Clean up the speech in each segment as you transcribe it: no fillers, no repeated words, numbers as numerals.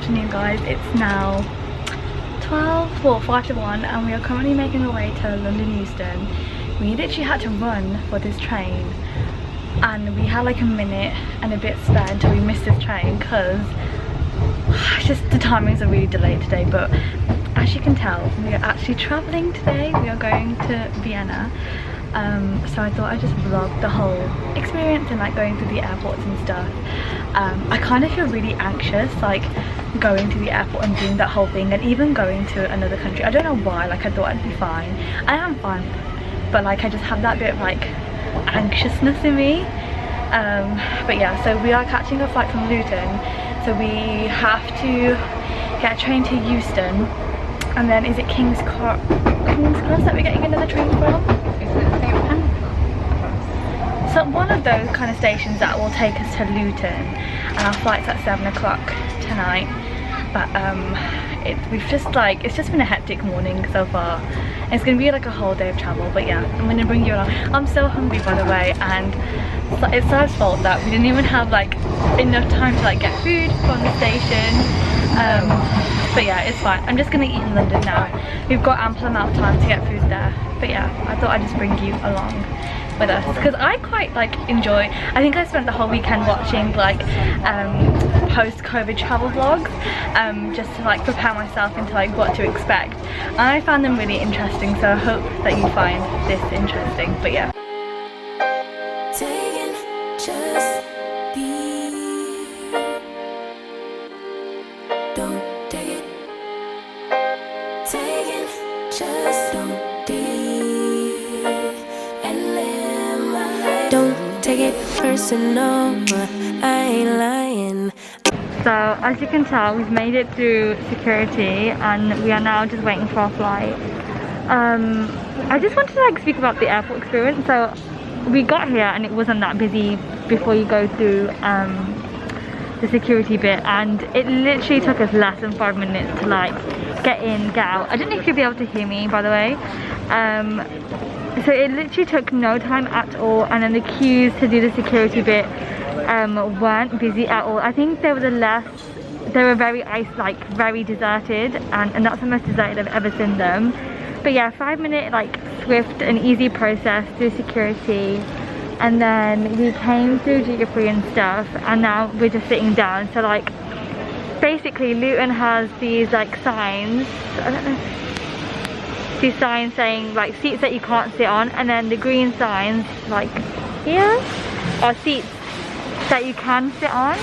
afternoon, guys. It's now 5 to 1, and we are currently making our way to London Euston. We literally had to run for this train, and we had like a minute and a bit spare until we missed this train because just the timings are really delayed today. But as you can tell, we are actually traveling today. We are going to Vienna. So I thought I'd just vlog the whole experience and like going through the airports and stuff. I kind of feel really anxious like going to the airport and doing that whole thing, and even going to another country. I don't know why, like I thought I'd be fine. I am fine, but like I just have that bit of like anxiousness in me. But yeah, so we are catching a flight from Luton, so we have to get a train to Euston, and then is it King's Cross that we're getting another train from? So one of those kind of stations that will take us to Luton, and our flight's at 7 o'clock tonight. But it's just been a hectic morning so far. It's gonna be like a whole day of travel. But yeah, I'm gonna bring you along. I'm so hungry, by the way, and it's Sarah's fault that we didn't even have like enough time to like get food from the station. But yeah, it's fine. I'm just gonna eat in London now. We've got ample amount of time to get food there. But yeah, I thought I'd just bring you along with us because I quite like enjoy. I think I spent the whole weekend watching like post-COVID travel vlogs, just to like prepare myself into like what to expect, and I found them really interesting, so I hope that you find this interesting. But yeah, personal, I ain't lying. so as you can tell, we've made it through security and we are now just waiting for our flight. I just wanted to like speak about the airport experience. So we got here and it wasn't that busy before you go through the security bit, and it literally took us less than 5 minutes to like get in, get out. I don't know if you'll be able to hear me, by the way. So it literally took no time at all, and then the queues to do the security bit weren't busy at all. I think they were very very deserted, and that's the most deserted I've ever seen them. But yeah, 5 minute like swift and easy process through security, and then we came through duty free and stuff, and now we're just sitting down. So like basically Luton has these like signs, I don't know, these signs saying like seats that you can't sit on, and then the green signs like here are seats that you can sit on.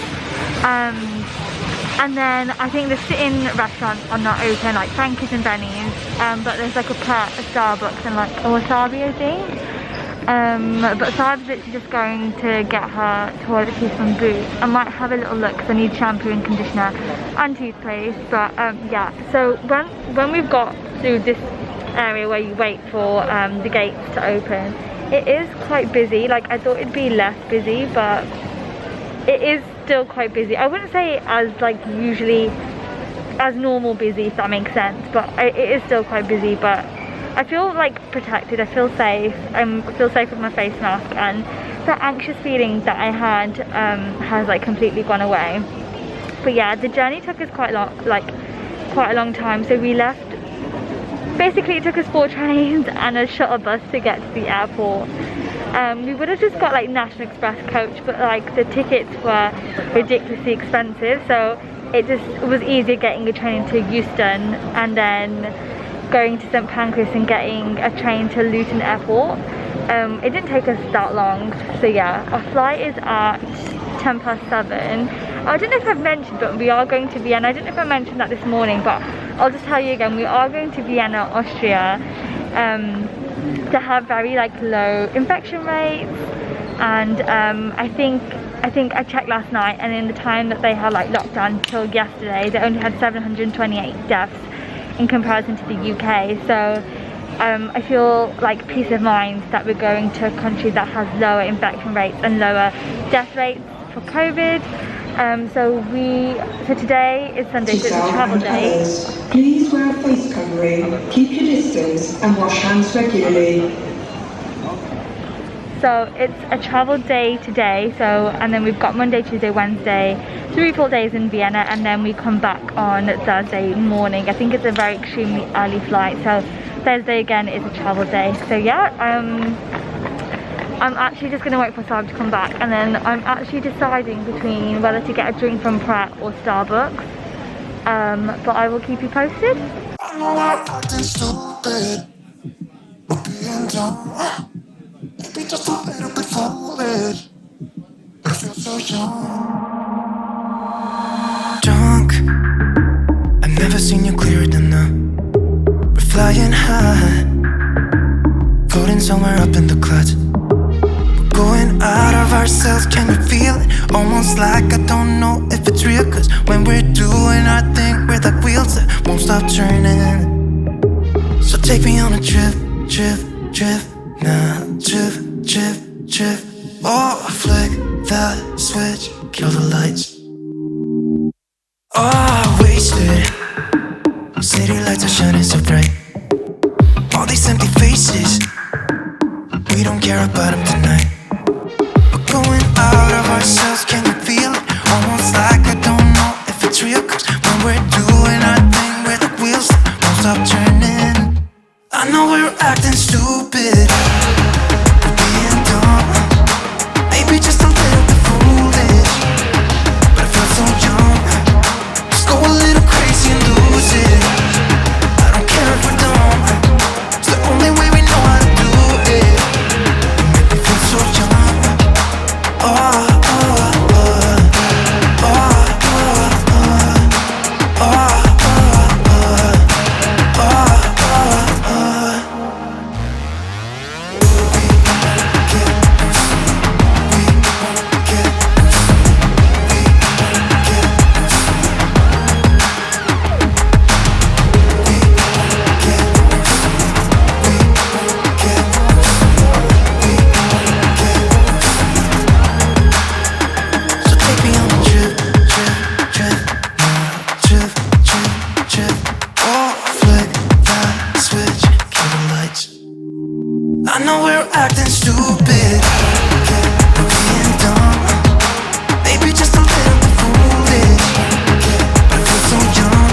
And then I think the sit-in restaurants are not open, like Frankie's and Benny's, but there's like a Starbucks and like a Wasabi, I think. But Sarah's literally just going to get her toiletries from Boots. I might have a little look because I need shampoo and conditioner and toothpaste. But yeah, so when we've got through this area where you wait for the gates to open, it is quite busy. Like I thought it'd be less busy, but it is still quite busy. I wouldn't say as like usually as normal busy, if that makes sense, but it is still quite busy. But I feel like protected, I feel safe, I feel safe with my face mask, and that anxious feeling that I had has like completely gone away. But yeah, the journey took us quite a long time. So we left, basically it took us 4 trains and a shuttle bus to get to the airport. We would have just got like National Express coach, but like the tickets were ridiculously expensive, so it was easier getting a train to Euston and then going to St Pancras and getting a train to Luton Airport. It didn't take us that long. So yeah, our flight is at 7:10. I don't know if I've mentioned, but we are going to Vienna. I don't know if I mentioned that this morning, but I'll just tell you again. We are going to Vienna, Austria, to have very like low infection rates, and I think I checked last night, and in the time that they had like lockdown till yesterday, they only had 728 deaths in comparison to the UK. So I feel like peace of mind that we're going to a country that has lower infection rates and lower death rates for COVID. So today is Sunday, so it's a travel day. Please wear a face covering, keep your distance and wash hands regularly. So it's a travel day today, so, and then we've got Monday, Tuesday, Wednesday, 3 full days in Vienna, and then we come back on Thursday morning. I think it's a very extremely early flight, so Thursday again is a travel day. So yeah, I'm actually just going to wait for Sacher to come back, and then I'm actually deciding between whether to get a drink from Pret or Starbucks, but I will keep you posted. Maybe just a little bit foolish, but I feel so young. Drunk, I've never seen you clearer than now. We're flying high, floating somewhere up in the clouds. We're going out of ourselves, can you feel it? Almost like I don't know if it's real, cause when we're doing our thing, we're like wheels that won't stop turning. So take me on a trip, trip, trip. Now, drift, drift, drift. Oh, flick the switch, kill the lights. Oh, wasted. City lights are shining so bright. All these empty faces, we don't care about them tonight. We're going out of ourselves, can you feel it? Almost like I don't know if it's real, cause when we're doing our thing, we're the wheels that won't stop turning. I know we're acting stupid, we're being dumb, maybe just a little bit foolish, but I feel so young. Just go a little crazy and lose it. I don't care if we're dumb, it's the only way we know how to do it. You make me feel so young. Oh, oh, oh, oh, oh, oh, oh, oh. I know we're acting stupid, we're being dumb, maybe just a little bit foolish, but I feel so young.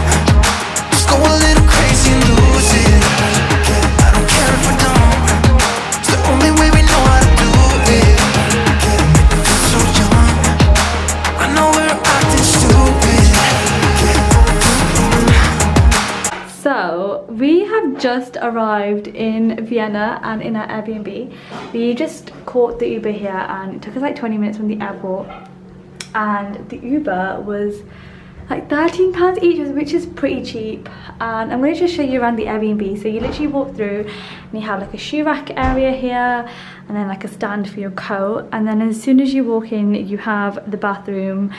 Just go a little crazy and lose it. I don't care if we're dumb, it's the only way we know how to do it. Make me feel so young. I know we're acting stupid. So we have just arrived in Vienna and in our Airbnb. We just caught the Uber here and it took us like 20 minutes from the airport, and the Uber was like £13 each, which is pretty cheap. And I'm going to just show you around the Airbnb. So you literally walk through and you have like a shoe rack area here, and then like a stand for your coat, and then as soon as you walk in you have the bathroom,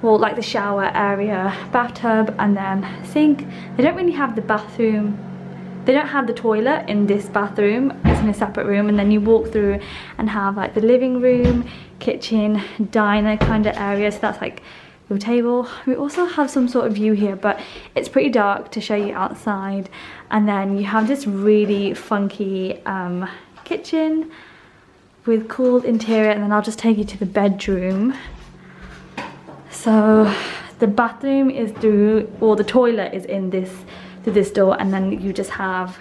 well, like the shower area, bathtub, and then sink. They don't really have the bathroom, they don't have the toilet in this bathroom, it's in a separate room. And then you walk through and have like the living room, kitchen, diner kind of area, so that's like your table. We also have some sort of view here, but it's pretty dark to show you outside. And then you have this really funky kitchen with cool interior, and then I'll just take you to the bedroom. So the bathroom is through, or the toilet is in this, through this door, and then you just have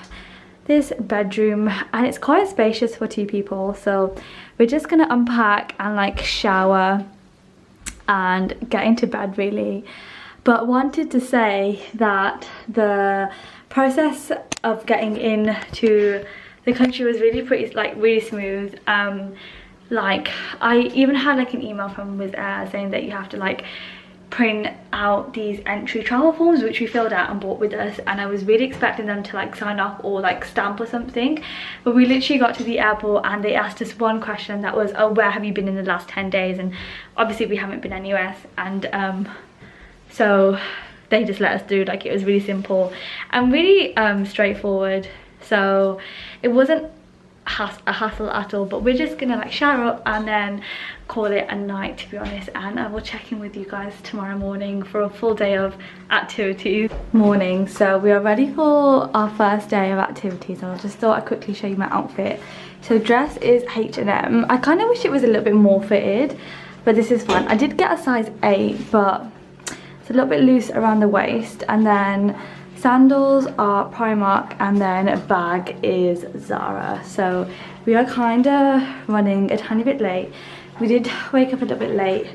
this bedroom, and it's quite spacious for 2 people. So we're just gonna unpack and like shower and get into bed really. But wanted to say that the process of getting into the country was really pretty, like really smooth. Like I even had like an email from Wizz Air saying that you have to like print out these entry travel forms, which we filled out and brought with us, and I was really expecting them to like sign off or like stamp or something, but we literally got to the airport and they asked us one question that was, oh, where have you been in the last 10 days? And obviously we haven't been anywhere, and so they just let us through. Like it was really simple and really straightforward, so it wasn't a hassle at all. But we're just gonna like shower up and then call it a night, to be honest, and I will check in with you guys tomorrow morning for a full day of activities. Morning, so we are ready for our first day of activities, and I just thought I'd quickly show you my outfit. So dress is H&M. I kind of wish it was a little bit more fitted, but this is fine. I did get a size 8, but it's a little bit loose around the waist. And then sandals are Primark, and then a bag is Zara. So we are kind of running a tiny bit late. We did wake up a little bit late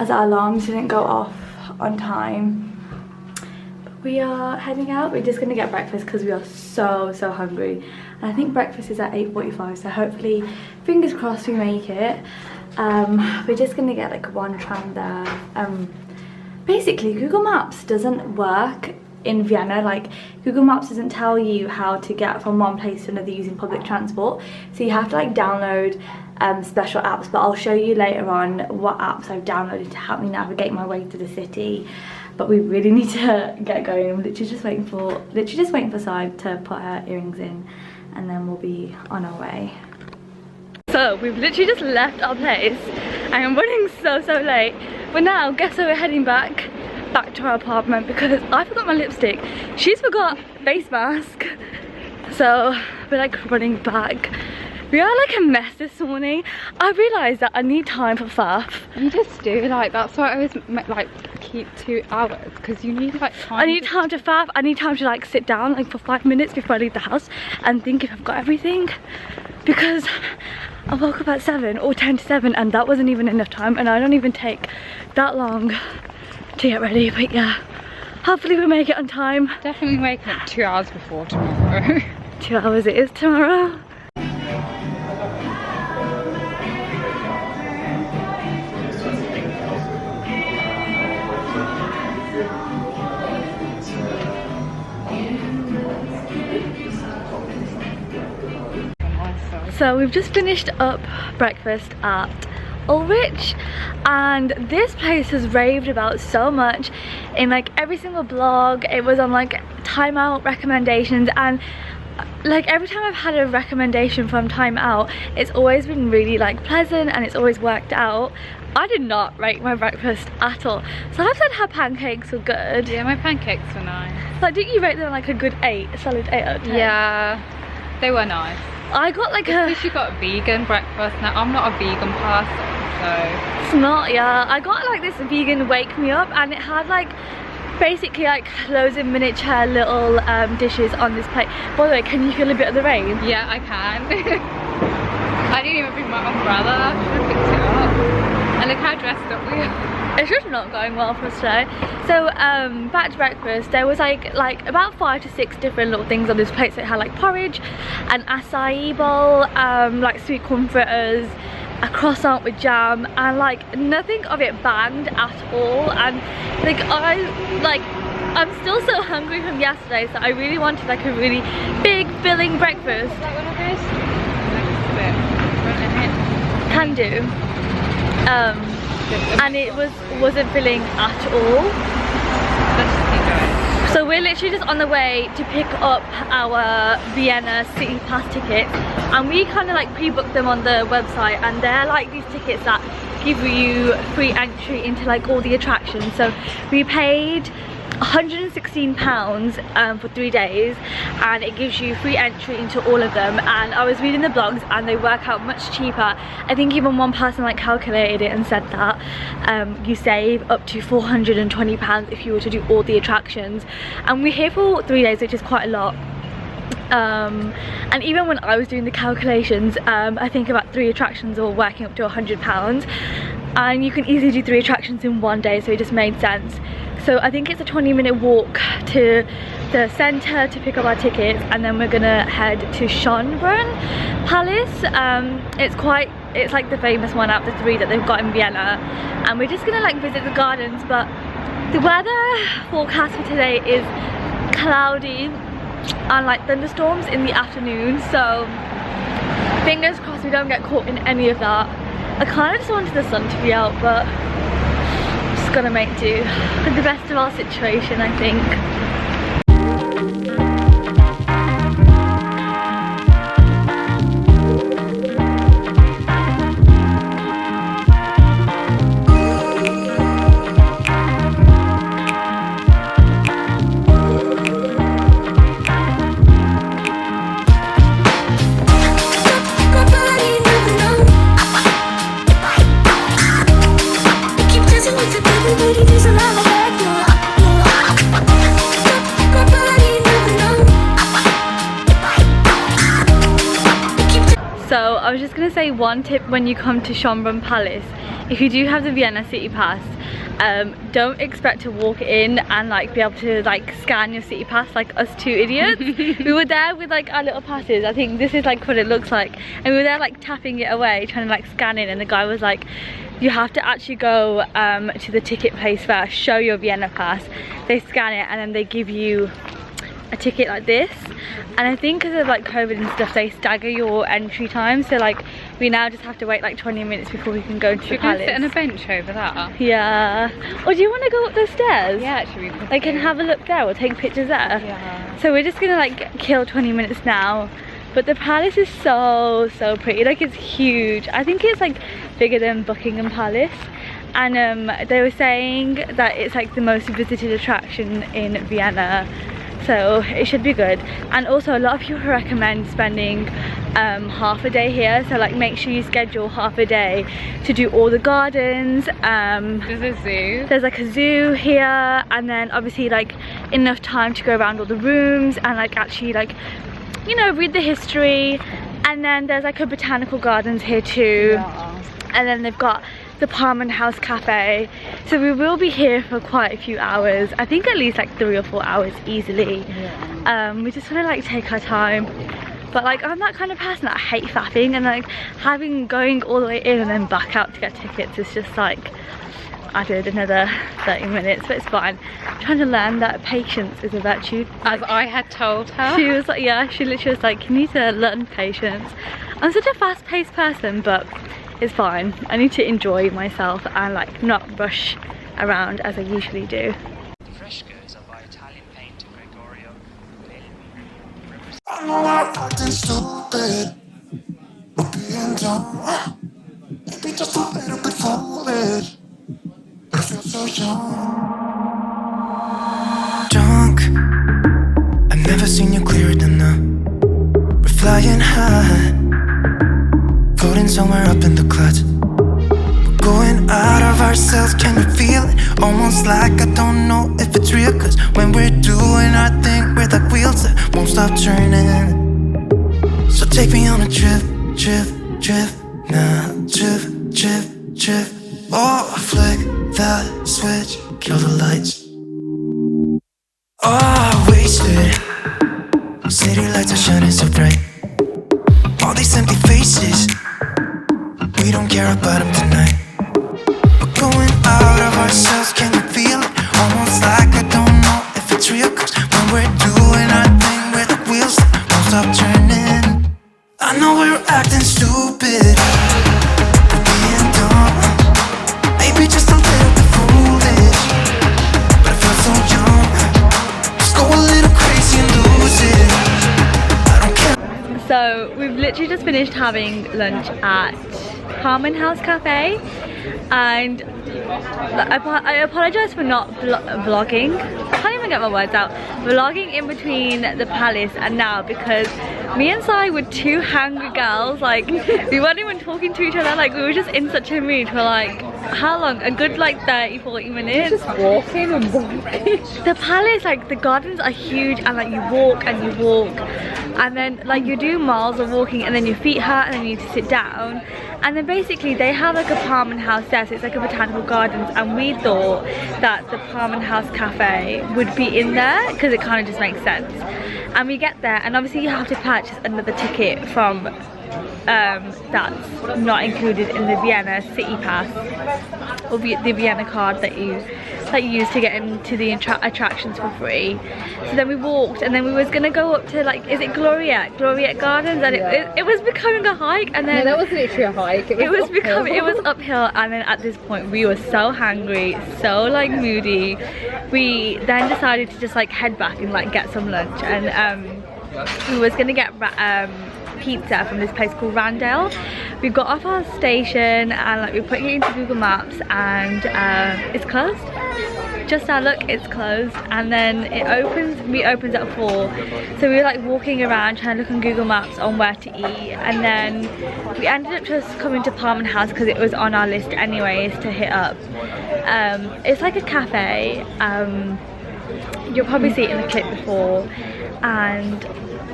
as our alarms didn't go off on time. But we are heading out. We're just gonna get breakfast because we are so hungry. And I think breakfast is at 8:45, so hopefully, fingers crossed, we make it. We're just gonna get like one tram there. Basically, Google Maps doesn't work in Vienna. Like, Google Maps doesn't tell you how to get from one place to another using public transport, so you have to like download special apps. But I'll show you later on what apps I've downloaded to help me navigate my way to the city. But we really need to get going. I'm literally just waiting for Sai to put her earrings in, and then we'll be on our way. So we've literally just left our place. I am running so late, but now guess where we're heading back to our apartment, because I forgot my lipstick, she's forgot face mask, so we're like running back. We are like a mess this morning. I realised that I need time for faff. You just do, like, that's why I always like keep 2 hours, because you need like time. I need time to faff. I need time to like sit down like for 5 minutes before I leave the house and think if I've got everything, because I woke up at 7 or 10 to 7 and that wasn't even enough time, and I don't even take that long to get ready. But yeah, hopefully we make it on time. Definitely waking up 2 hours before tomorrow. 2 hours it is tomorrow. So we've just finished up breakfast at Ulrich, and this place has raved about so much in like every single blog. It was on like Time Out recommendations, and like every time I've had a recommendation from Time Out, it's always been really like pleasant and it's always worked out. I did not rate my breakfast at all. So I've said her pancakes were good. Yeah, my pancakes were nice. Like, didn't you rate them like a good 8, a solid 8 out of 10? Yeah, they were nice. I got like a... At she got a vegan breakfast. Now, I'm not a vegan person, so... It's not, yeah. I got like this vegan wake me up, and it had like basically like loads of miniature little dishes on this plate. By the way, can you feel a bit of the rain? Yeah, I can. I didn't even bring my umbrella. I should have picked it up. And look how dressed up we are. It's just not going well for us today. So back to breakfast, there was like about 5 to 6 different little things on this plate. So it had like porridge, an acai bowl, like sweet corn fritters, a croissant with jam, and like nothing of it banged at all. And like I'm still so hungry from yesterday, so I really wanted like a really big filling breakfast. Is that one of those? Can do. And it wasn't filling at all. Let's just keep going. So we're literally just on the way to pick up our Vienna City Pass tickets, and we kind of like pre-booked them on the website, and they're like these tickets that give you free entry into like all the attractions. So we paid £116 for 3 days, and it gives you free entry into all of them. And I was reading the blogs and they work out much cheaper. I think even one person like calculated it and said that you save up to £420 if you were to do all the attractions. And we're here for 3 days, which is quite a lot. And even when I was doing the calculations, I think about 3 attractions were working up to £100, and you can easily do 3 attractions in 1 day, so it just made sense. So I think it's a 20-minute walk to the centre to pick up our tickets, and then we're gonna head to Schonbrunn Palace. It's like the famous one out of the 3 that they've got in Vienna, and we're just gonna like visit the gardens. But the weather forecast for today is cloudy and like thunderstorms in the afternoon, so fingers crossed we don't get caught in any of that. I kind of just wanted the sun to be out, but just gonna make do with the best of our situation, I think. just gonna say one tip when you come to Schonbrunn Palace, if you do have the Vienna City Pass, don't expect to walk in and like be able to like scan your city pass like us two idiots. We were there with like our little passes. I think this is like what it looks like, and we were there like tapping it away trying to like scan it, and the guy was like, you have to actually go to the ticket place first, show your Vienna pass, they scan it, and then they give you a ticket like this. And I think because of like COVID and stuff, they stagger your entry time, so like we now just have to wait like 20 minutes before we can go into the palace. Should we sit on a bench over there? Yeah. Or do you want to go up the stairs? Yeah, actually we could. Like, can have a look there, we'll take pictures there. Yeah. So we're just gonna like kill 20 minutes now. But the palace is so pretty, like it's huge. I think it's like bigger than Buckingham Palace. And they were saying that it's like the most visited attraction in Vienna. So it should be good. And also a lot of people recommend spending half a day here, so like make sure you schedule half a day to do all the gardens. There's a zoo. There's like a zoo here, and then obviously like enough time to go around all the rooms and like actually like, you know, read the history. And then there's like a botanical gardens here too. Yeah. And then they've got the Palmenhaus cafe, so we will be here for quite a few hours. I think at least like 3 or 4 hours easily. Yeah. We just want to like take our time, but like I'm that kind of person that I hate faffing, and like going all the way in and then back out to get tickets is just like added another 30 minutes, but it's fine. I'm trying to learn that patience is a virtue, as I had told her. She was like, yeah, she literally was like, you need to learn patience. I'm such a fast-paced person, but it's fine. I need to enjoy myself and like not rush around as I usually do. The frescoes are by Italian painter Gregorio Palmenhaus. I know I'm acting stupid, but being dumb, maybe just a little bit foolish, but I feel so young. Drunk, I've never seen you clearer than now. We're flying high, floating somewhere up in the clouds. We're going out of ourselves, can you feel it? Almost like I don't know if it's real, cause when we're doing our thing, we're like wheels that won't stop turning. So take me on a trip, now, trip. Oh, flick the switch, kill the lights. Oh, wasted. City lights are shining so bright. All these empty faces, we don't care about them tonight. We're going out of ourselves, can you feel it? Almost like I don't know if it's real, cause when we're doing our thing, we're the wheels that won't stop turning. I know we're acting stupid, we're being dumb, maybe just a little bit foolish, but I feel so young. Just go a little crazy and lose it. I don't care. So we've literally just finished having lunch at Palmenhaus Cafe, and I apologise for not vlogging. I can't even get my words out. Vlogging in between the palace and now, because me and Sai were two hungry girls. Like we weren't even talking to each other. Like we were just in such a mood for like how long? A good like 30-40 minutes. Just walking and walking. The palace, like the gardens are huge, and like you walk and you walk, and then like you do miles of walking, and then your feet hurt, and then you need to sit down. And then basically they have like a Palmenhaus there, so it's like a botanical gardens, and we thought that the Palmenhaus cafe would be in there because it kind of just makes sense. And we get there, and obviously you have to purchase another ticket from that's not included in the Vienna City Pass, or the Vienna card that you use to get into the attractions for free. So then we walked, and then we was gonna go up to like, is it Gloriette Gardens, and it was becoming a hike, and then that was literally a hike. It was uphill, and then at this point we were so hungry, so like moody. We then decided to just like head back and like get some lunch, and we was gonna get pizza from this place called Randale. We got off our station and like we put it into Google Maps, and it's closed. Just now, look, it's closed. And then it opens at 4. So we were like walking around trying to look on Google Maps on where to eat, and then we ended up just coming to Palmenhaus because it was on our list anyways to hit up. It's like a cafe. You'll probably see it in the clip before, and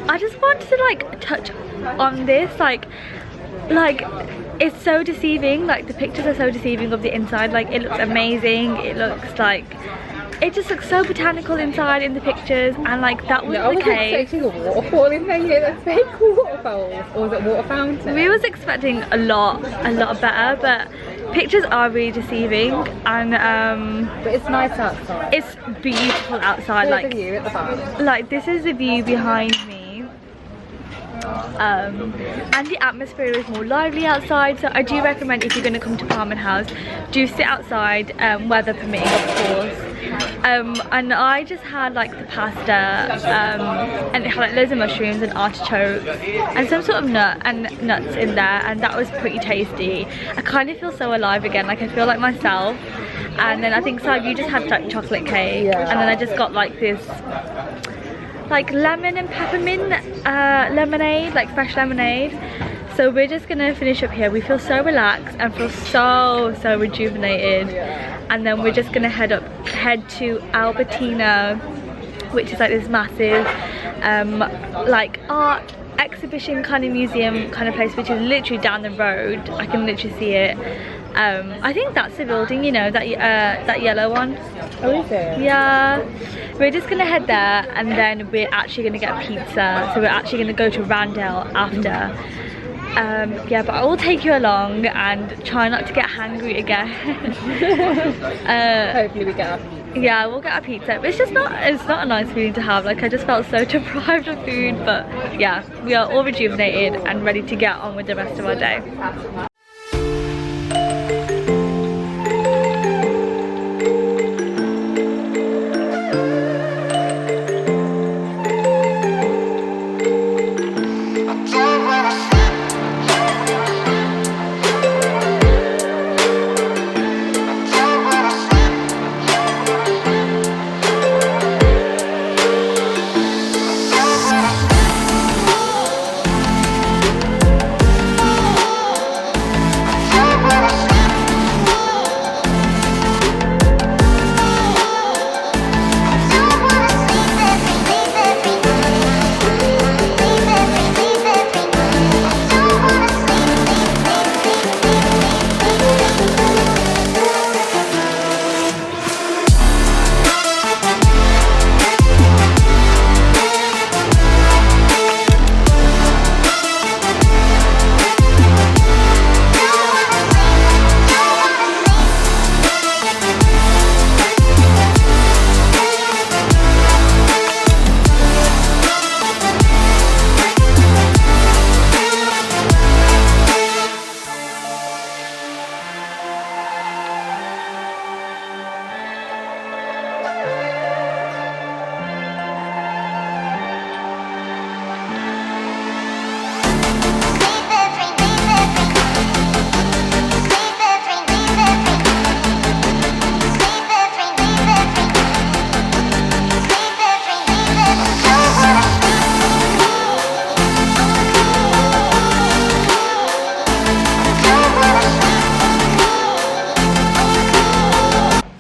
I just wanted to like touch on this. Like like, it's so deceiving. Like, the pictures are so deceiving of the inside. Like, it looks amazing. It looks like, it just looks so botanical inside in the pictures, and like that was the case. I was expecting a waterfall in there. That's fake waterfalls, or was it water fountain? We was expecting a lot better, but pictures are really deceiving, and but it's nice outside. it's beautiful outside. Here's Like the view at the back. Like, this is the view behind me. And the atmosphere is more lively outside, so I do recommend, if you're going to come to Palmenhaus, do sit outside, weather permitting, of course. And I just had like the pasta, and it had like loads of mushrooms and artichokes and some sort of nuts in there, and that was pretty tasty. I kind of feel so alive again, like I feel like myself. And then I think, Sav, you just had like chocolate cake, and then I just got like this like lemon and peppermint lemonade, like fresh lemonade. So we're just gonna finish up here. We feel so relaxed and feel so rejuvenated, and then we're just gonna head to Albertina, which is like this massive like art exhibition kind of museum kind of place, which is literally down the road. I can literally see it. I think that's the building, you know, that yellow one. Oh, is it? Yeah. We're just gonna head there, and then we're actually gonna get pizza. So we're actually gonna go to Randale after. Yeah, but I will take you along and try not to get hangry again. Hopefully we get up. Yeah, we'll get a pizza. But it's not a nice feeling to have. Like, I just felt so deprived of food, but yeah, we are all rejuvenated and ready to get on with the rest of our day.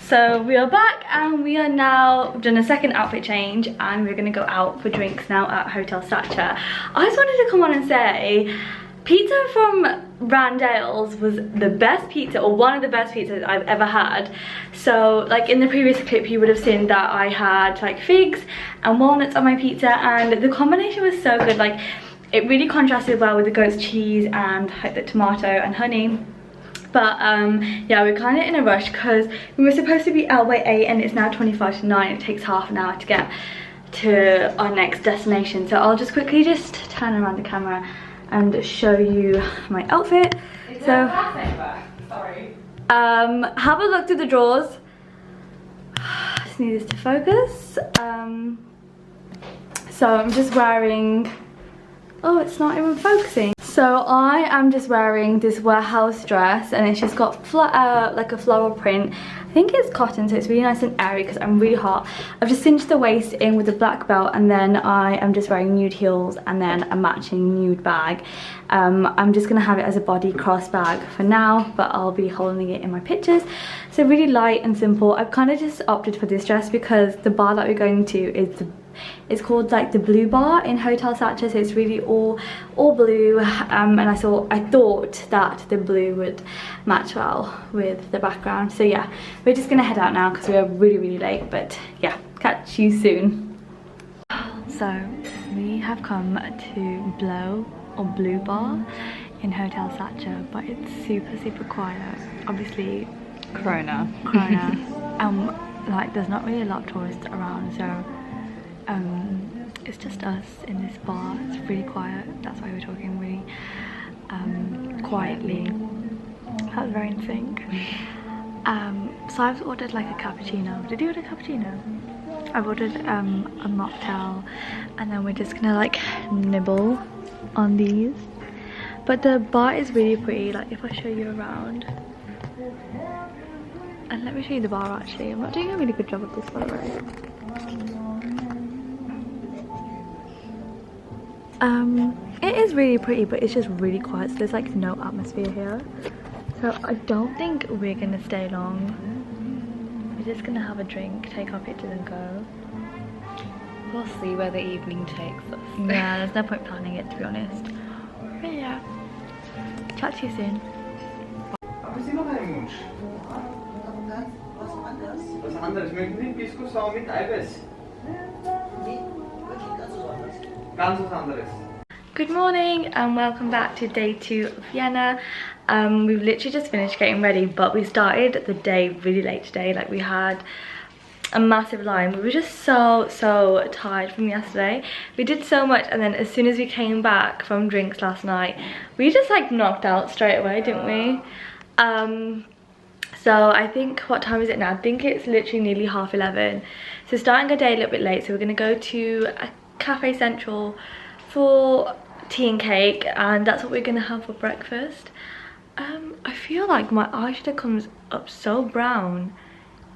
So we are back, and we are now done a second outfit change, and we're gonna go out for drinks now at Hotel Sacher. I just wanted to come on and say, pizza from Randale's was the best pizza, or one of the best pizzas I've ever had. So like in the previous clip, you would have seen that I had like figs and walnuts on my pizza, and the combination was so good. Like, it really contrasted well with the goat's cheese and like the tomato and honey. But yeah, we're kind of in a rush because we were supposed to be out by 8 and it's now 25 to 9. It takes half an hour to get to our next destination. So I'll just quickly just turn around the camera and show you my outfit. So Sorry. have a look through the drawers. Just need this to focus. So I'm just wearing, oh, it's not even focusing. So I am just wearing this warehouse dress, and it's just got like a floral print. I think it's cotton, so it's really nice and airy because I'm really hot. I've just cinched the waist in with a black belt, and then I am just wearing nude heels and then a matching nude bag. I'm just gonna have it as a body cross bag for now, but I'll be holding it in my pictures. So really light and simple. I've kind of just opted for this dress because the bar that we're going to is It's called like the Blue Bar in Hotel Sacher, so it's really all blue, and I thought that the blue would match well with the background. So yeah, we're just gonna head out now because we are really late, but yeah, catch you soon. So we have come to Blue Bar in Hotel Sacher, but it's super quiet. Obviously Corona. Like there's not really a lot of tourists around, so it's just us in this bar. It's really quiet. That's why we're talking really quietly. That was very in sync. So I've ordered like a cappuccino. Did you order a cappuccino? I've ordered a mocktail, and then we're just gonna like nibble on these. But the bar is really pretty. Like if I show you around, and let me show you the bar actually. I'm not doing a really good job of this, by the way. It is really pretty, but it's just really quiet, so there's like no atmosphere here. So I don't think we're gonna stay long. We're just gonna have a drink, take our pictures and go. We'll see where the evening takes us. Yeah, there's no point planning it, to be honest. But yeah, chat to you soon. Haben Sie noch einen Wunsch? Was anderes? Möchten Sie Biskuit mit Eiweiß? Ganz was anderes. Good morning and welcome back to day 2 of Vienna. We've literally just finished getting ready, but we started the day really late today. Like we had a massive line. We were just so tired from yesterday. We did so much, and then as soon as we came back from drinks last night, we just like knocked out straight away, didn't we? So I think, what time is it now? I think it's literally nearly 11:30. So starting our day a little bit late, so we're gonna go to a Cafe Central for tea and cake, and that's what we're gonna have for breakfast. I feel like my eyeshadow comes up so brown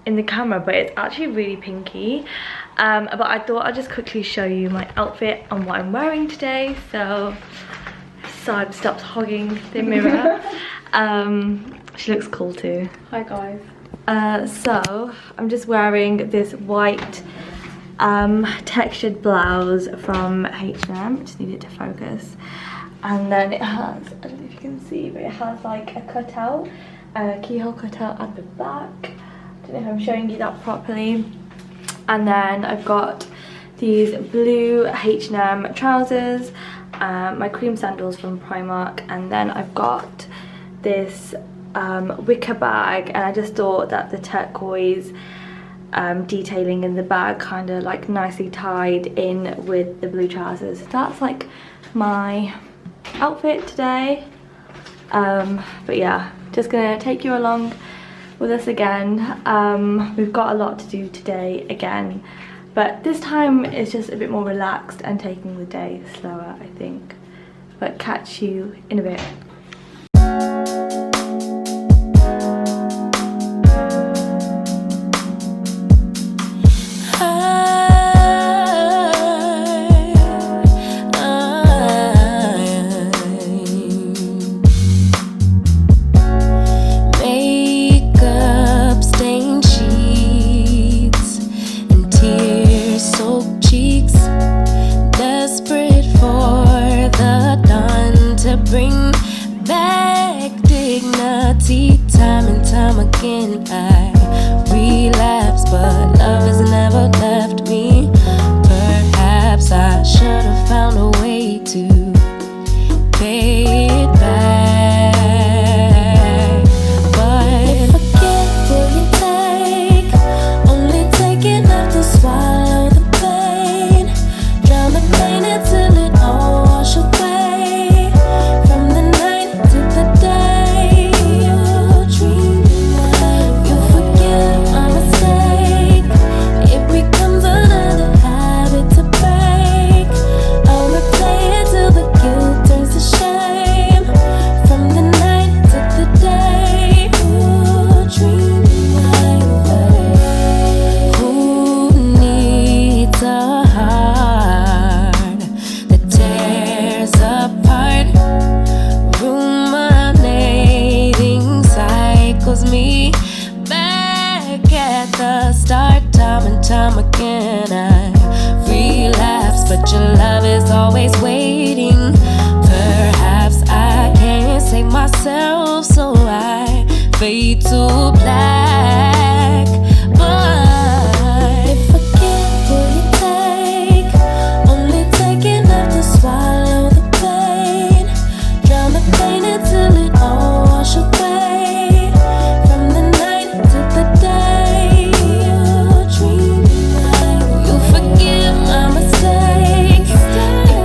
in the camera, but it's actually really pinky. But I thought I'd just quickly show you my outfit and what I'm wearing today. So Saib stops hogging the mirror. She looks cool too. Hi guys. So I'm just wearing this white textured blouse from H&M. Just needed to focus. And then it has, I don't know if you can see, but it has like a cutout, a keyhole cutout at the back. I don't know if I'm showing you that properly. And then I've got these blue H&M trousers, my cream sandals from Primark, and then I've got this wicker bag, and I just thought that the turquoise detailing in the bag kind of like nicely tied in with the blue trousers. That's like my outfit today. But yeah, just gonna take you along with us again. We've got a lot to do today again, but this time it's just a bit more relaxed and taking the day slower, I think. But catch you in a bit. Bring always waiting. Perhaps I can't save myself, so I fade to black. But if I get what you take, only take enough to swallow the pain, drown the pain until it all wash away. From the night to the day, you dream like you forgive my mistake.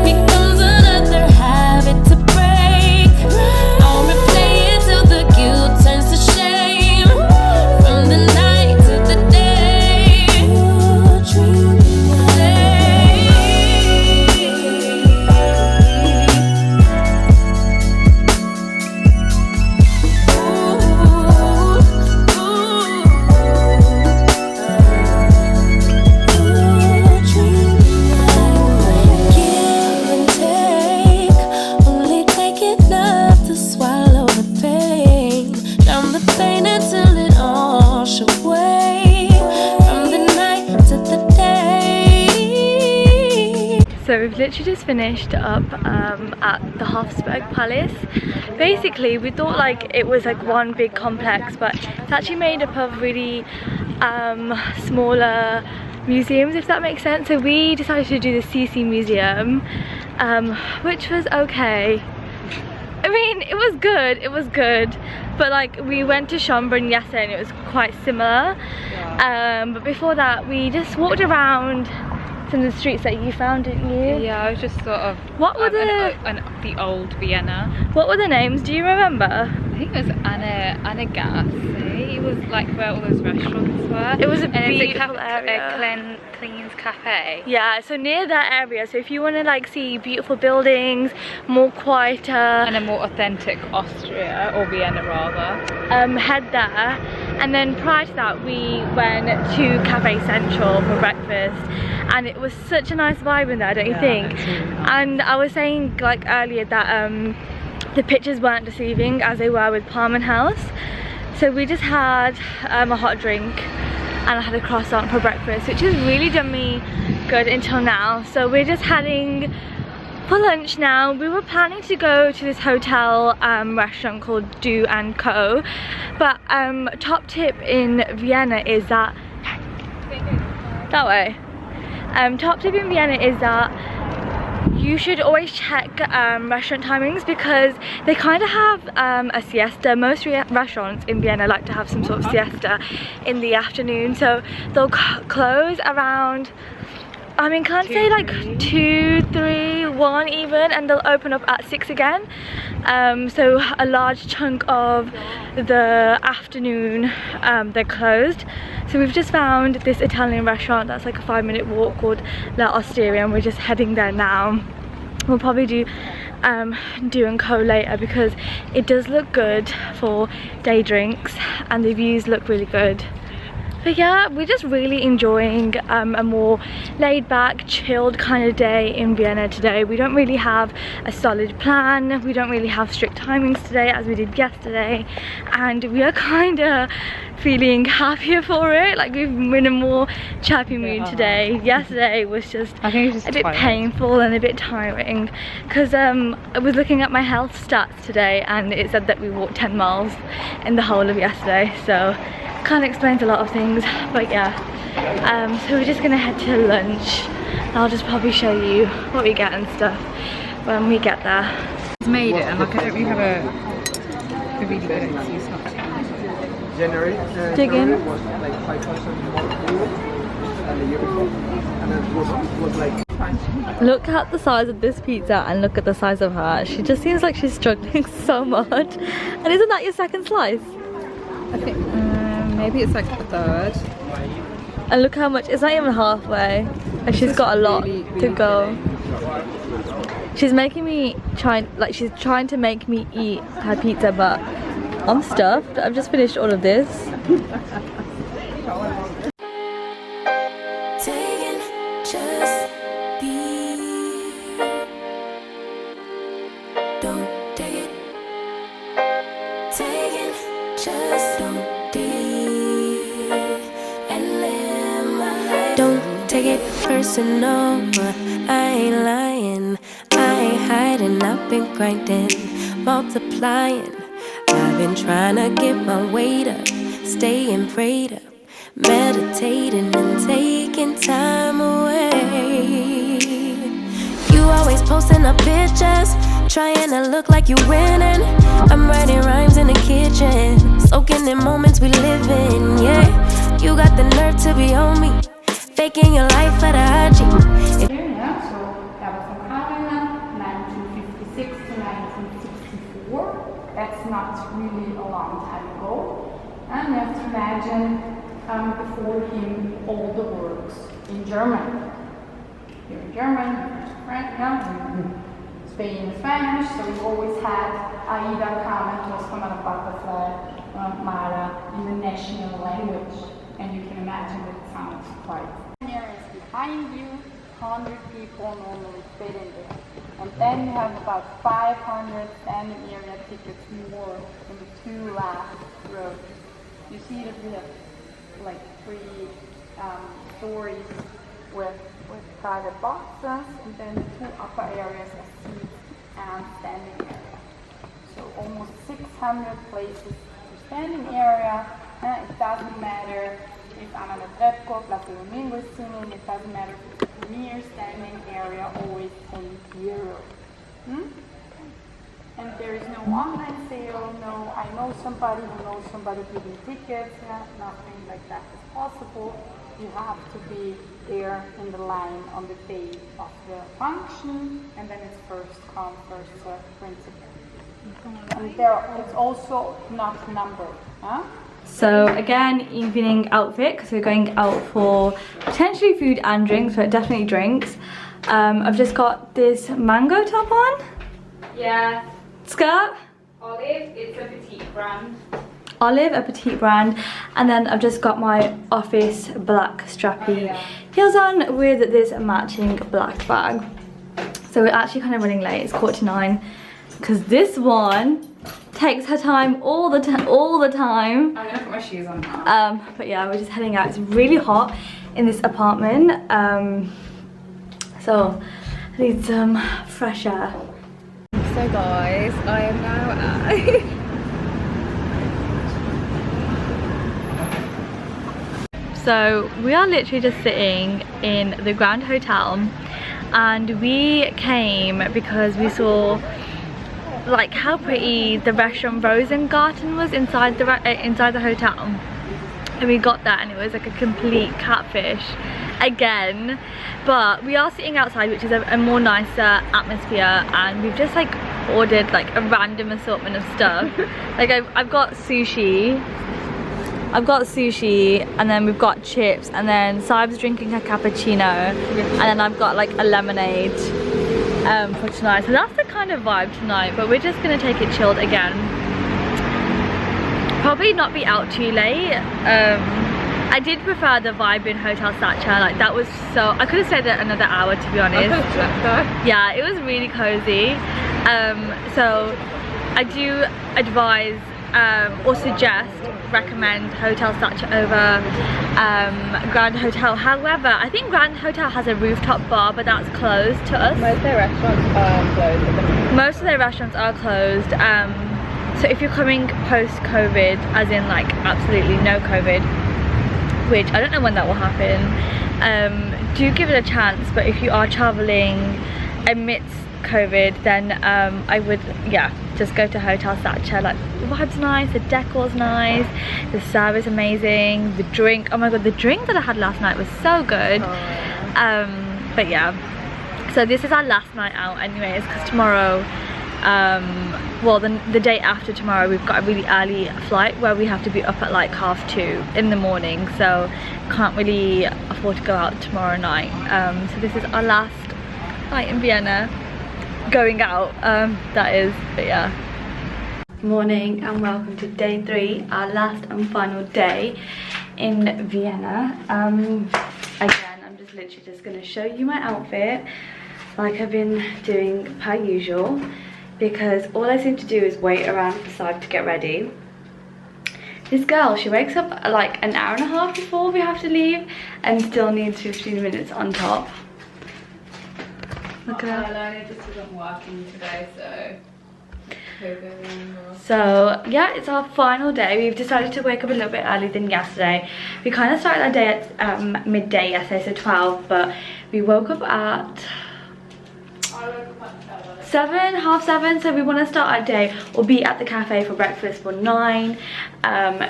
It becomes another habit to break. I'll replay it till the guilt turns to shame. From the night to the day, you dream give and take, only take enough to swallow the pain, drown the pain until it all should away. From the night to the day. So we've literally just finished up at the Schwarzenburg Palace. Basically, we thought like it was like one big complex, but it's actually made up of really smaller museums, if that makes sense. So we decided to do the Sisi museum, which was okay. I mean, it was good, but like we went to Schonbrunn yesterday and it was quite similar. But before that, we just walked around some of the streets that you found, didn't you? Yeah, I was just sort of. What were the old Vienna? What were the names? Do you remember? I think it was Anna Gassi. It was like where all those restaurants were. It was a and beautiful it's area. Clean's Cafe. Yeah, so near that area. So if you want to like see beautiful buildings, more quieter, And a more authentic Austria, or Vienna rather. head there. And then prior to that, we went to Cafe Central for breakfast, and it was such a nice vibe in there, don't you think? It's really nice. And I was saying like earlier that the pictures weren't deceiving as they were with Palmenhaus. So we just had a hot drink and I had a croissant for breakfast, which has really done me good until now. So we're just heading for lunch now. We were planning to go to this hotel restaurant called Do & Co, but top tip in Vienna is that top tip in Vienna is that you should always check restaurant timings, because they kind of have a siesta. Most restaurants in Vienna like to have some sort of siesta in the afternoon, so they'll close around, I mean, can't say like 2, 3, 1 even, and they'll open up at 6 again. So a large chunk of the afternoon they're closed. So we've just found this Italian restaurant that's like a 5-minute walk called La Osteria, and we're just heading there now. We'll probably do Do & Co later because it does look good for day drinks and the views look really good. But yeah, we're just really enjoying a more laid back, chilled kind of day in Vienna today. We don't really have a solid plan. We don't really have strict timings today as we did yesterday. And we are kind of feeling happier for it. Like we've been in a more chirpy mood today. Yesterday was just, I think it was just a bit painful and a bit tiring. Because I was looking at my health stats today and it said that we walked 10 miles in the whole of yesterday. So kind of explains a lot of things, but yeah. So we're just gonna head to lunch. I'll just probably show you what we get and stuff when we get there. It's made it, and like I don't really have a really good excuse not to. January. Dig in. January was like 5,000 more euros than the year before, and it was like. Look at the size of this pizza and look at the size of her. She just seems like she's struggling so much. And isn't that your second slice? I think maybe it's like a third. And look how much, it's not even halfway. And she's got a lot to go. She's making me she's trying to make me eat her pizza, but I'm stuffed. I've just finished all of this. Taking just be. Don't take it. Taking just don't be. And live my life. Don't take it personal. I ain't lying. hiding, I've been grinding, multiplying. I've been trying to get my weight up, staying prayed up, meditating and taking time away. You always posting up pictures, trying to look like you winning. I'm writing rhymes in the kitchen, soaking in moments we live in, yeah. You got the nerve to be on me, faking your life for the IG. Yeah, so that was in Palmenhaus, 1956 to 1964. That's not really a long time ago. And you have to imagine before him all the works in German. Here in German, French, Spain and Spanish, so we always had Aida Carmen, Toscana Butterfly, Mara in the national language. And you can imagine that it sounds quite. Here is behind you, 100 people normally fit in there. And then you have about 500 standing area tickets more in the two last rows. You see that we have like 3 stories with private boxes, and then the 2 upper areas are seats and standing area. So almost 600 places for standing area. It doesn't matter if Anna Netrebko, Plaza Domingo is singing, it doesn't matter if it's premier standing area, always 10 euros. And there is no online sale, no I know somebody who knows somebody giving tickets, nothing like that is possible. You have to be there in the line on the day of the function, and then it's first come, first served principle. And it's also not numbered. So again, evening outfit, because we're going out for potentially food and drinks, but definitely drinks. I've just got this mango top on. Yeah. Skirt. Olive, it's a petite brand. Olive, a petite brand. And then I've just got my office black strappy heels on with this matching black bag. So we're actually kind of running late, it's 8:45, because this one takes her time all the time. I'm gonna put my shoes on now. But yeah, we're just heading out. It's really hot in this apartment, so I need some fresh air. So guys, I am now at So we are literally just sitting in the Grand Hotel, and we came because we saw like how pretty the restaurant Rosengarten was inside the hotel, and we got that, and it was like a complete catfish again. But we are sitting outside, which is a more nicer atmosphere, and we've just like ordered like a random assortment of stuff. Like I've got sushi, and then we've got chips, and then Saib's drinking her cappuccino, and then I've got like a lemonade for tonight. So that's the kind of vibe tonight, but we're just gonna take it chilled again. Probably not be out too late. I did prefer the vibe in Hotel Sacher. Like that was so, I could have stayed there another hour, to be honest. Yeah, it was really cozy. So I do advise or recommend Hotel Sacher over Grand Hotel. However, I think Grand Hotel has a rooftop bar, but that's closed to us. Most of their restaurants are closed. Most of their restaurants are closed. So if you're coming post-COVID, as in like absolutely no COVID, which I don't know when that will happen, do give it a chance. But if you are traveling amidst COVID, then I would, yeah, just go to Hotel Sacher. Like the vibe's nice, the decor's nice, the service amazing, the drink, oh my god, the drink that I had last night was so good. But yeah, so this is our last night out anyways, because tomorrow, well the day after tomorrow, we've got a really early flight where we have to be up at like 2:30 in the morning, so can't really afford to go out tomorrow night. So this is our last night in Vienna, going out, that is. But yeah, morning and welcome to day 3, our last and final day in Vienna. Again, I'm just literally just gonna show you my outfit like I've been doing per usual, because all I seem to do is wait around for Saib to get ready. This girl, she wakes up like an hour and a half before we have to leave and still needs 15 minutes on top. Look at that. It just isn't working today, so. So yeah, it's our final day. We've decided to wake up a little bit earlier than yesterday. We kind of started our day at midday yesterday, so 12, but we woke up at 7, half 7, so we want to start our day or be at the cafe for breakfast for 9,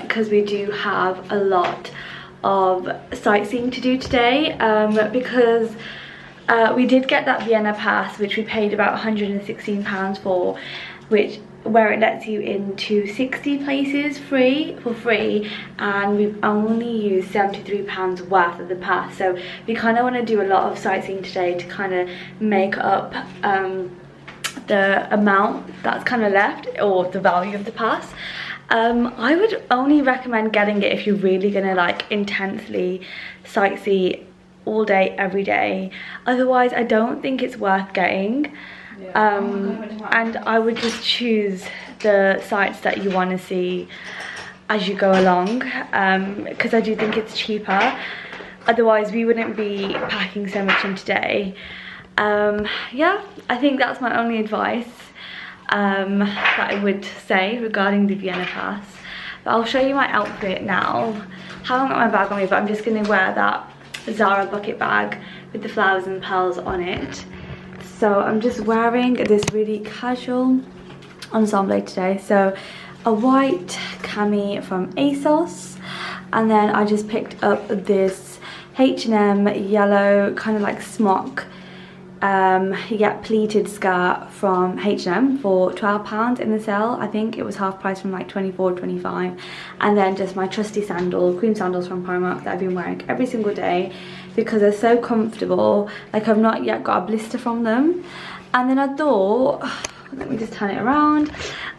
because we do have a lot of sightseeing to do today, because we did get that Vienna pass, which we paid about £116 for, where it lets you into 60 places for free, and we've only used £73 worth of the pass. So we kind of want to do a lot of sightseeing today to kind of make up the amount that's kind of left, or the value of the pass. I would only recommend getting it if you're really gonna like intensely sightsee all day every day. Otherwise I don't think it's worth getting. And I would just choose the sites that you want to see as you go along, because I do think it's cheaper. Otherwise we wouldn't be packing so much in today. Yeah, I think that's my only advice that I would say regarding the Vienna pass. But I'll show you my outfit now. I haven't got my bag on me, but I'm just going to wear that Zara bucket bag with the flowers and pearls on it. So I'm just wearing this really casual ensemble today. So a white cami from ASOS, and then I just picked up this H&M yellow kind of like smock pleated skirt from H&M for £12 in the sale. I think it was half price from like 24, 25. And then just my trusty cream sandals from Primark that I've been wearing every single day because they're so comfortable. Like I've not yet got a blister from them. And then I thought, let me just turn it around.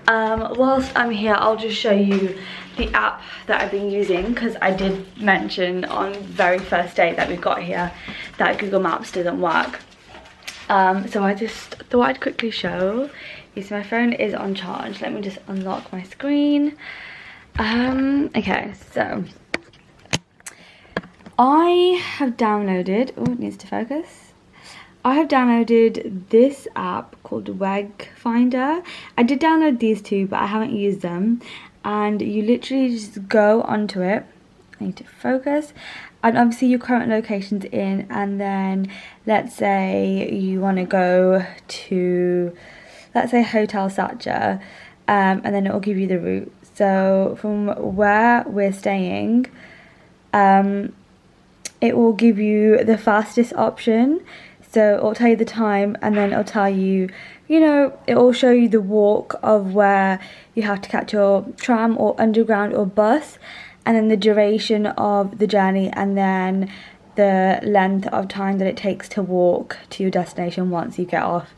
Whilst I'm here, I'll just show you the app that I've been using, because I did mention on the very first day that we got here that Google Maps doesn't work. So I just thought I'd quickly show you. So my phone is on charge. Let me just unlock my screen. Okay, so I have downloaded, oh, it needs to focus. I have downloaded this app called Weg Finder. I did download these two, but I haven't used them. And you literally just go onto it. I need to focus. And obviously your current location's in, and then let's say you want to go to, let's say Hotel Sacher, and then it will give you the route. So from where we're staying, it will give you the fastest option. So it'll tell you the time, and then it'll tell you, you know, it will show you the walk of where you have to catch your tram or underground or bus, and then the duration of the journey, and then the length of time that it takes to walk to your destination once you get off.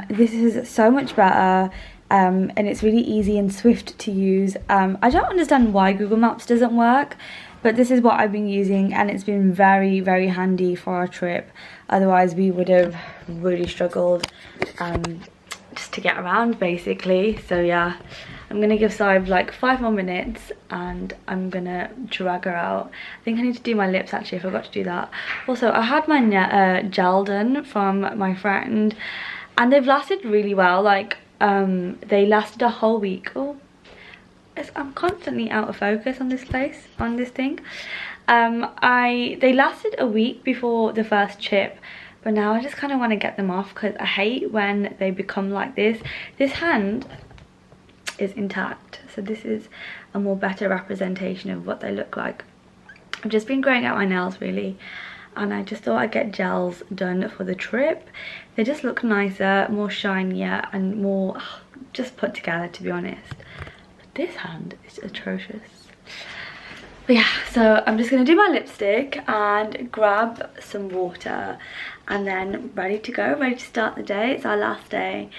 This is so much better, and it's really easy and swift to use. I don't understand why Google Maps doesn't work, but this is what I've been using, and it's been very, very handy for our trip. Otherwise we would have really struggled just to get around basically. So yeah, I'm gonna give Saib like 5 more minutes and I'm gonna drag her out. I think I need to do my lips actually, I forgot to do that. Also, I had my gel done from my friend, and they've lasted really well. Like they lasted a whole week. Oh, I'm constantly out of focus on this thing. They lasted a week before the first chip, but now I just kind of want to get them off because I hate when they become like this. This hand is intact, so this is a more better representation of what they look like. I've just been growing out my nails really, and I just thought I'd get gels done for the trip. They just look nicer, more shinier, and more just put together, to be honest. But this hand is atrocious. But yeah, so I'm just gonna do my lipstick and grab some water, and then ready to go, ready to start the day. It's our last day.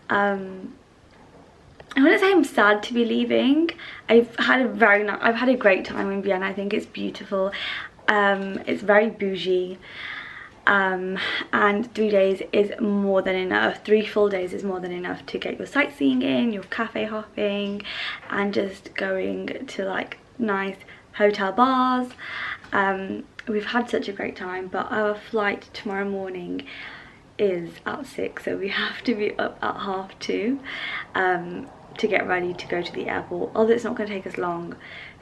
I wouldn't say I'm sad to be leaving. I've had a great time in Vienna. I think it's beautiful. It's very bougie, and 3 days is more than enough. 3 full days is more than enough to get your sightseeing in, your cafe hopping, and just going to like nice hotel bars. We've had such a great time, but our flight tomorrow morning is at 6, so we have to be up at 2:30 to get ready to go to the airport, although it's not going to take us long.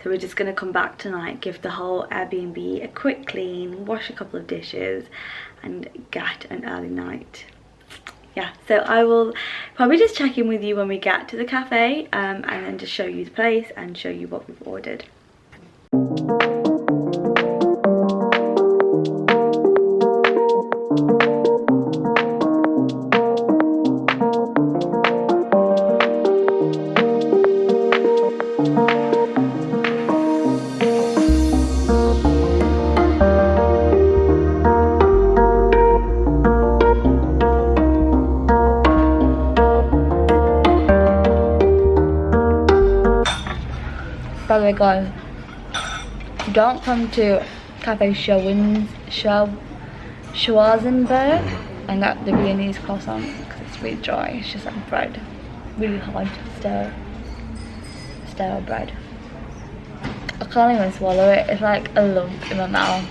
So we're just going to come back tonight, give the whole Airbnb a quick clean, wash a couple of dishes and get an early night. Yeah, so I will probably just check in with you when we get to the cafe, and then just show you the place and show you what we've ordered. By the way guys, don't come to Cafe Schwarzenburg and get the Viennese croissant because it's really dry. It's just like bread, really hard stale bread. I can't even swallow it. It's like a lump in my mouth.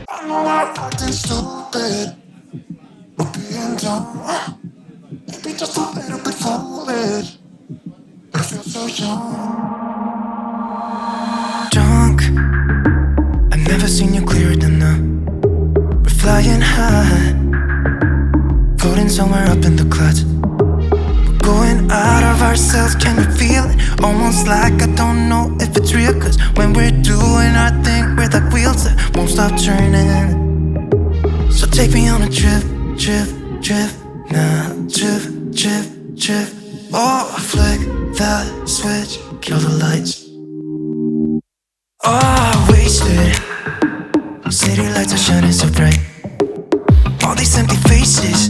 I know I'm acting stupid, but being dumb, maybe just a little bit foolish. I feel so young. Drunk, I've never seen you clearer than now. We're flying high, floating somewhere up in the clouds. We're going out of ourselves, can you feel it? Almost like I don't know if it's real, cause when we're doing our thing, we're like wheels that won't stop turning. So take me on a trip, now, trip. Oh, flick that switch, kill the lights. Oh, wasted. City lights are shining so bright. All these empty faces,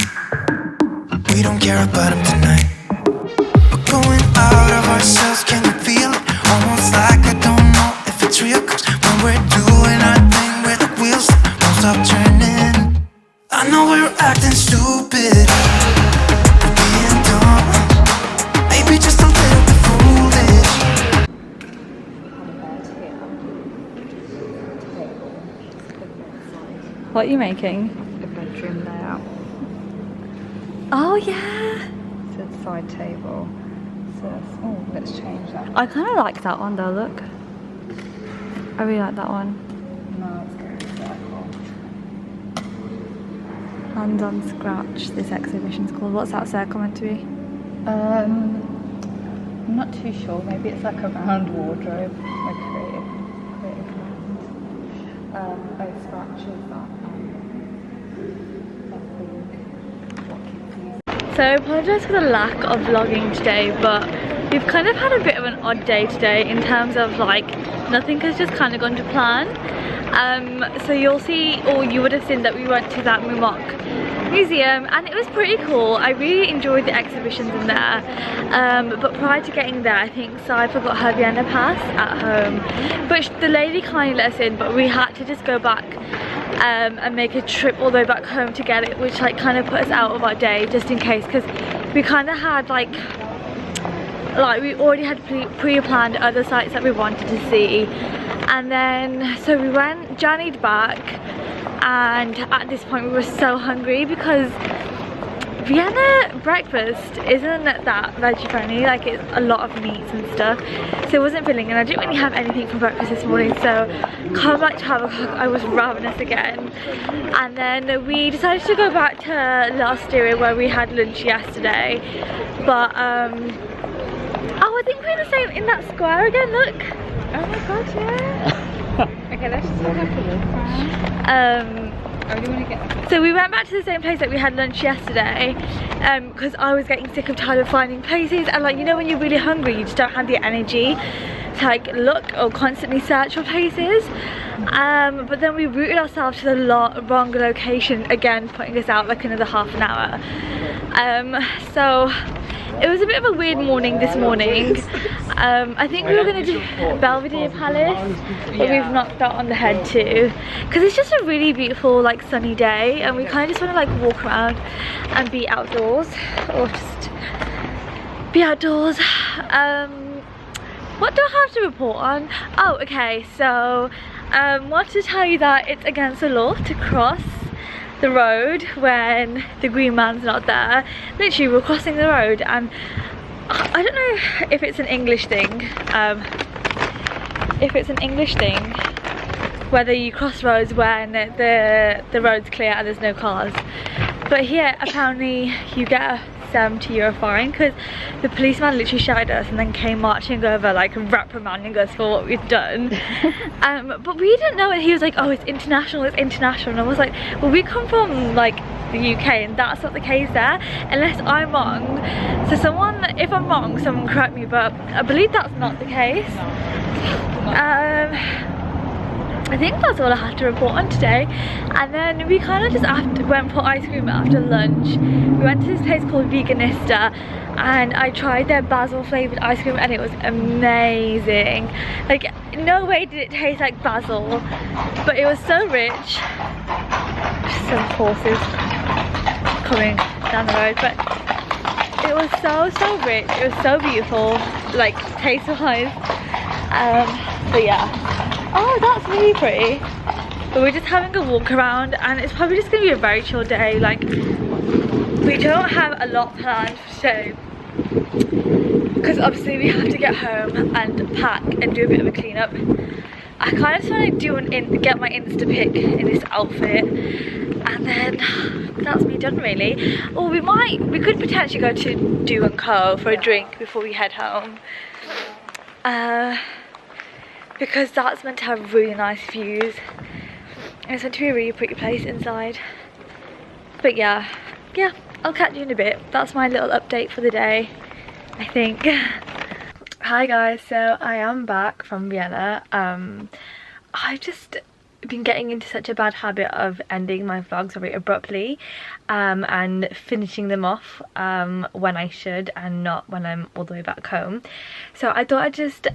we don't care about them tonight. We're going out of ourselves, can you feel it? Almost like I don't know if it's real, cause when we're doing our thing, we're the wheels that won't stop turning. I know we're acting stupid, we're being dumb, maybe just a little bit foolish. What are you making? The bedroom layout. Oh yeah! So the side table. So oh, let's change that. I kind of like that one though, look. I really like that one. No, it's going to be circle. Hands on Scratch, this exhibition's called. What's that circle meant to be? I'm not too sure. Maybe it's like a round wardrobe, like creative round. Scratch is that. So I apologise for the lack of vlogging today, but we've kind of had a bit of an odd day today in terms of like nothing has just kind of gone to plan. So you'll see, or you would have seen that we went to that Mumok museum and it was pretty cool. I really enjoyed the exhibitions in there, but prior to getting there I think Sai forgot her Vienna pass at home, but the lady kindly let us in, but we had to just go back and make a trip all the way back home to get it, which like kind of put us out of our day just in case, because we kind of had like we already had pre-planned other sites that we wanted to see, and then so we journeyed back, and at this point we were so hungry because Vienna breakfast isn't that veggie friendly, like it's a lot of meats and stuff, so it wasn't filling, and I didn't really have anything for breakfast this morning, so come back to 12 o'clock I was ravenous again, and then we decided to go back to L'Osteria where we had lunch yesterday, but oh, I think we're in that square again, look. Oh my god, yeah. Okay, let's just have a look around. I really want to get so we went back to the same place that we had lunch yesterday, because I was getting sick and tired of finding places, and like, you know, when you're really hungry you just don't have the energy to like look or constantly search for places, but then we routed ourselves to the wrong location again, putting us out like another half an hour. So it was a bit of a weird morning this morning. I think we were going to do Belvedere Palace, but we've knocked that on the head too, because it's just a really beautiful like sunny day, and we kind of just want to like walk around and be outdoors, or just be outdoors. What do I have to report on? Oh, okay, so want to tell you that it's against the law to cross the road when the green man's not there. Literally we're crossing the road, and I don't know if it's an English thing, whether you cross roads when the road's clear and there's no cars, but here apparently you get a €70 fine because the policeman literally shouted at us and then came marching over, like reprimanding us for what we'd done. But we didn't know, and he was like, oh, it's international, and I was like, well, we come from like the UK and that's not the case there, unless I'm wrong. So someone, if I'm wrong, someone correct me, but I believe that's not the case. I think that's all I had to report on today. And then we kind of just went for ice cream after lunch. We went to this place called Veganista and I tried their basil flavoured ice cream and it was amazing. Like, no way did it taste like basil, but it was so rich. Just some horses coming down the road, but it was so rich. It was so beautiful, like taste wise. But yeah. Oh, that's really pretty. But we're just having a walk around and it's probably just going to be a very chill day. Like, we don't have a lot planned for today because obviously we have to get home and pack and do a bit of a clean up. I kind of just want to get my Insta pic in this outfit and then that's me done really. Or we could potentially go to Do & Co for a drink before we head home. Because that's meant to have really nice views. And it's meant to be a really pretty place inside. But yeah, I'll catch you in a bit. That's my little update for the day, I think. Hi guys, so I am back from Vienna. I've just been getting into such a bad habit of ending my vlogs very abruptly and finishing them off when I should and not when I'm all the way back home. So I thought I'd just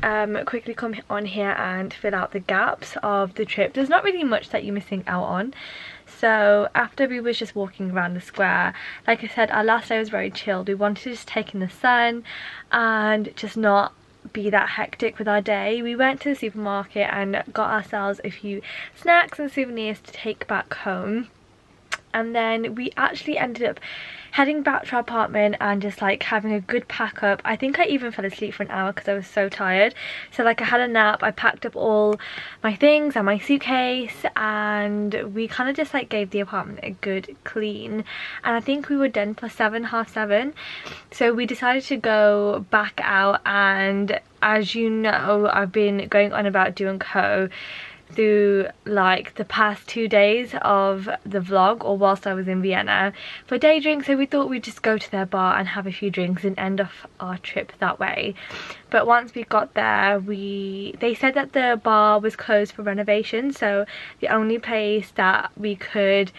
quickly come on here and fill out the gaps of the trip. There's not really much that you're missing out on. So after we was just walking around the square, like I said, our last day was very chilled. We wanted to just take in the sun and just not be that hectic with our day. We went to the supermarket and got ourselves a few snacks and souvenirs to take back home, and then we actually ended up heading back to our apartment and just like having a good pack up. I think I even fell asleep for an hour because I was so tired. So like I had a nap, I packed up all my things and my suitcase, and we kind of just like gave the apartment a good clean, and I think we were done for 7:30. So we decided to go back out, and as you know, I've been going on about Do & Co through like the past 2 days of the vlog, or whilst I was in Vienna for day drinks. So we thought we'd just go to their bar and have a few drinks and end off our trip that way. But once we got there, they said that the bar was closed for renovation, so the only place that we could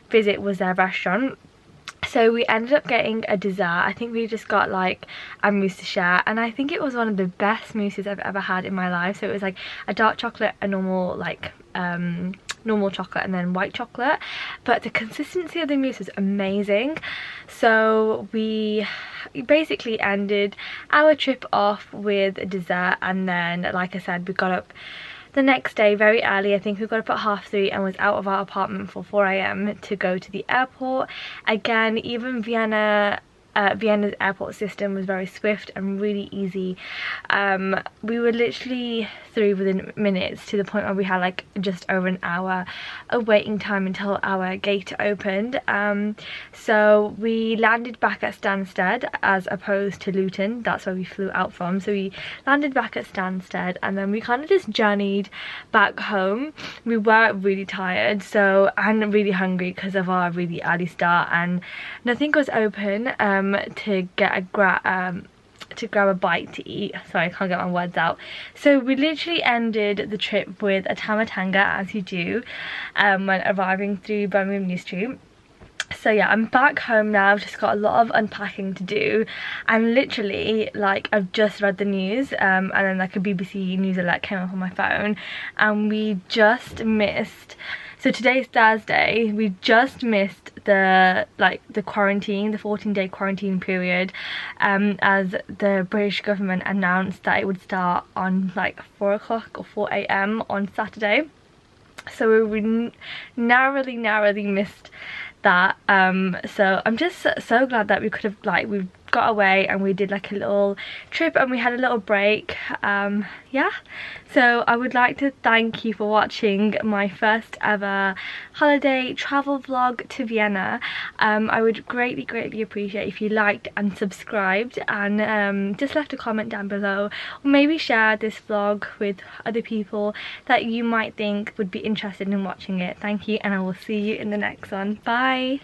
visit was their restaurant. So we ended up getting a dessert. I think we just got like a mousse to share, and I think it was one of the best mousses I've ever had in my life. So it was like a dark chocolate, a normal like normal chocolate, and then white chocolate, but the consistency of the mousse was amazing. So we basically ended our trip off with a dessert, and then like I said, we got up the next day very early. I think we got up at 3:30 and was out of our apartment for 4 AM to go to the airport. Again, even Vienna's airport system was very swift and really easy. We were literally through within minutes, to the point where we had like just over an hour of waiting time until our gate opened. So we landed back at Stansted as opposed to Luton. That's where we flew out from. So we landed back at Stansted, and then we kind of just journeyed back home. We were really tired, and really hungry because of our really early start, and nothing was open to grab a bite to eat. Sorry, I can't get my words out. So we literally ended the trip with a tamatanga, as you do when arriving through Birmingham New Street. So yeah, I'm back home now. I've just got a lot of unpacking to do. I'm literally like, I've just read the news and then like a BBC news alert came up on my phone, and we just missed, so today's Thursday, we just missed the quarantine, the 14-day quarantine period, as the British government announced that it would start on like 4 o'clock or 4 AM on Saturday. so we narrowly missed that. So I'm just so glad that we could have, like, we've got away and we did like a little trip and we had a little break. Yeah, so I would like to thank you for watching my first ever holiday travel vlog to Vienna. I would greatly appreciate if you liked and subscribed, and just left a comment down below, or maybe share this vlog with other people that you might think would be interested in watching it. Thank you, and I will see you in the next one. Bye.